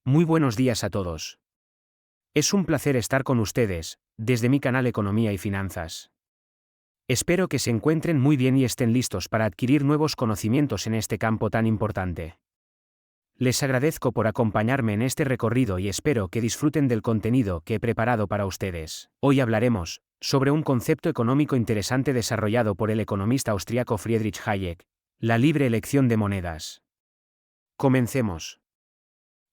Muy buenos días a todos. Es un placer estar con ustedes, desde mi canal Economía y Finanzas. Espero que se encuentren muy bien y estén listos para adquirir nuevos conocimientos en este campo tan importante. Les agradezco por acompañarme en este recorrido y espero que disfruten del contenido que he preparado para ustedes. Hoy hablaremos sobre un concepto económico interesante desarrollado por el economista austriaco Friedrich Hayek, la libre elección de monedas. Comencemos.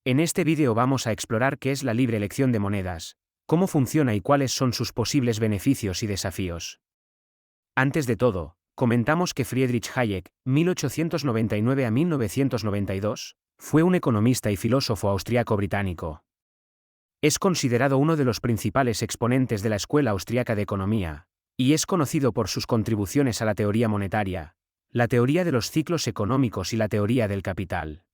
En este vídeo vamos a explorar qué es la libre elección de monedas, cómo funciona y cuáles son sus posibles beneficios y desafíos. Antes de todo, comentamos que Friedrich Hayek, 1899 a 1992, fue un economista y filósofo austriaco-británico. Es considerado uno de los principales exponentes de la Escuela Austriaca de Economía, y es conocido por sus contribuciones a la teoría monetaria, la teoría de los ciclos económicos y la teoría del capital.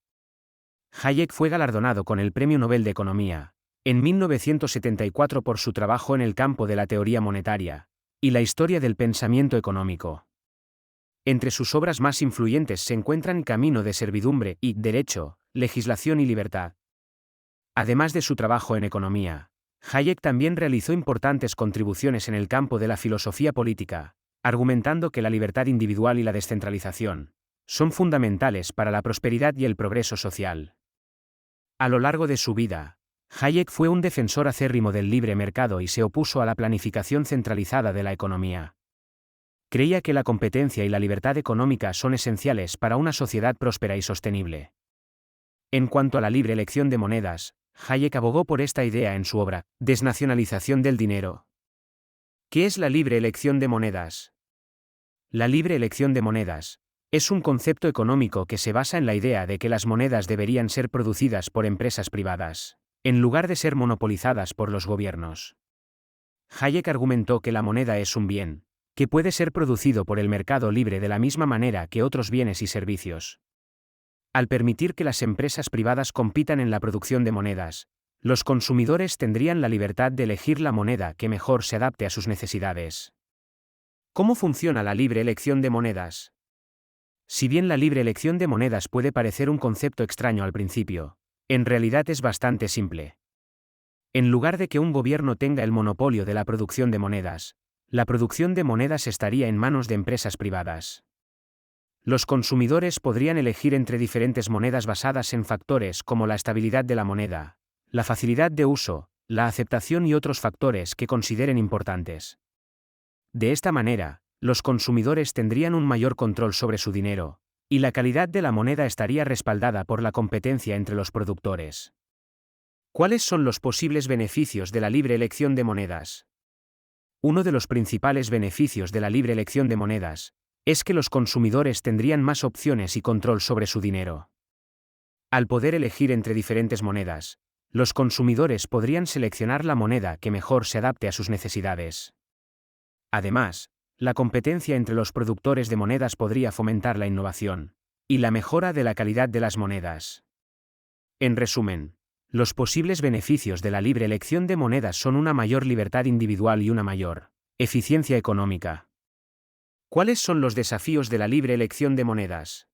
Hayek fue galardonado con el Premio Nobel de Economía, en 1974 por su trabajo en el campo de la teoría monetaria y la historia del pensamiento económico. Entre sus obras más influyentes se encuentran Camino de servidumbre y Derecho, legislación y libertad. Además de su trabajo en economía, Hayek también realizó importantes contribuciones en el campo de la filosofía política, argumentando que la libertad individual y la descentralización son fundamentales para la prosperidad y el progreso social. A lo largo de su vida, Hayek fue un defensor acérrimo del libre mercado y se opuso a la planificación centralizada de la economía. Creía que la competencia y la libertad económica son esenciales para una sociedad próspera y sostenible. En cuanto a la libre elección de monedas, Hayek abogó por esta idea en su obra, Desnacionalización del dinero. ¿Qué es la libre elección de monedas? La libre elección de monedas es un concepto económico que se basa en la idea de que las monedas deberían ser producidas por empresas privadas, en lugar de ser monopolizadas por los gobiernos. Hayek argumentó que la moneda es un bien, que puede ser producido por el mercado libre de la misma manera que otros bienes y servicios. Al permitir que las empresas privadas compitan en la producción de monedas, los consumidores tendrían la libertad de elegir la moneda que mejor se adapte a sus necesidades. ¿Cómo funciona la libre elección de monedas? Si bien la libre elección de monedas puede parecer un concepto extraño al principio, en realidad es bastante simple. En lugar de que un gobierno tenga el monopolio de la producción de monedas, la producción de monedas estaría en manos de empresas privadas. Los consumidores podrían elegir entre diferentes monedas basadas en factores como la estabilidad de la moneda, la facilidad de uso, la aceptación y otros factores que consideren importantes. De esta manera, los consumidores tendrían un mayor control sobre su dinero, y la calidad de la moneda estaría respaldada por la competencia entre los productores. ¿Cuáles son los posibles beneficios de la libre elección de monedas? Uno de los principales beneficios de la libre elección de monedas es que los consumidores tendrían más opciones y control sobre su dinero. Al poder elegir entre diferentes monedas, los consumidores podrían seleccionar la moneda que mejor se adapte a sus necesidades. Además, la competencia entre los productores de monedas podría fomentar la innovación y la mejora de la calidad de las monedas. En resumen, los posibles beneficios de la libre elección de monedas son una mayor libertad individual y una mayor eficiencia económica. ¿Cuáles son los desafíos de la libre elección de monedas?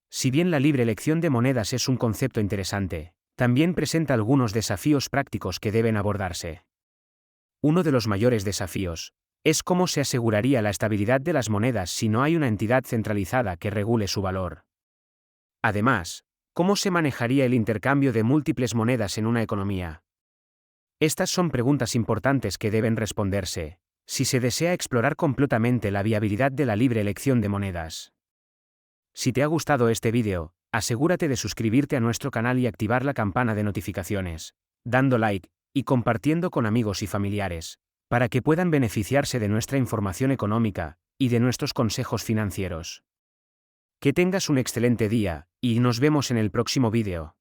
Si bien la libre elección de monedas es un concepto interesante, también presenta algunos desafíos prácticos que deben abordarse. Uno de los mayores desafíos es cómo se aseguraría la estabilidad de las monedas si no hay una entidad centralizada que regule su valor. Además, ¿cómo se manejaría el intercambio de múltiples monedas en una economía? Estas son preguntas importantes que deben responderse si se desea explorar completamente la viabilidad de la libre elección de monedas. Si te ha gustado este vídeo, asegúrate de suscribirte a nuestro canal y activar la campana de notificaciones, dando like y compartiendo con amigos y familiares, para que puedan beneficiarse de nuestra información económica y de nuestros consejos financieros. Que tengas un excelente día, y nos vemos en el próximo vídeo.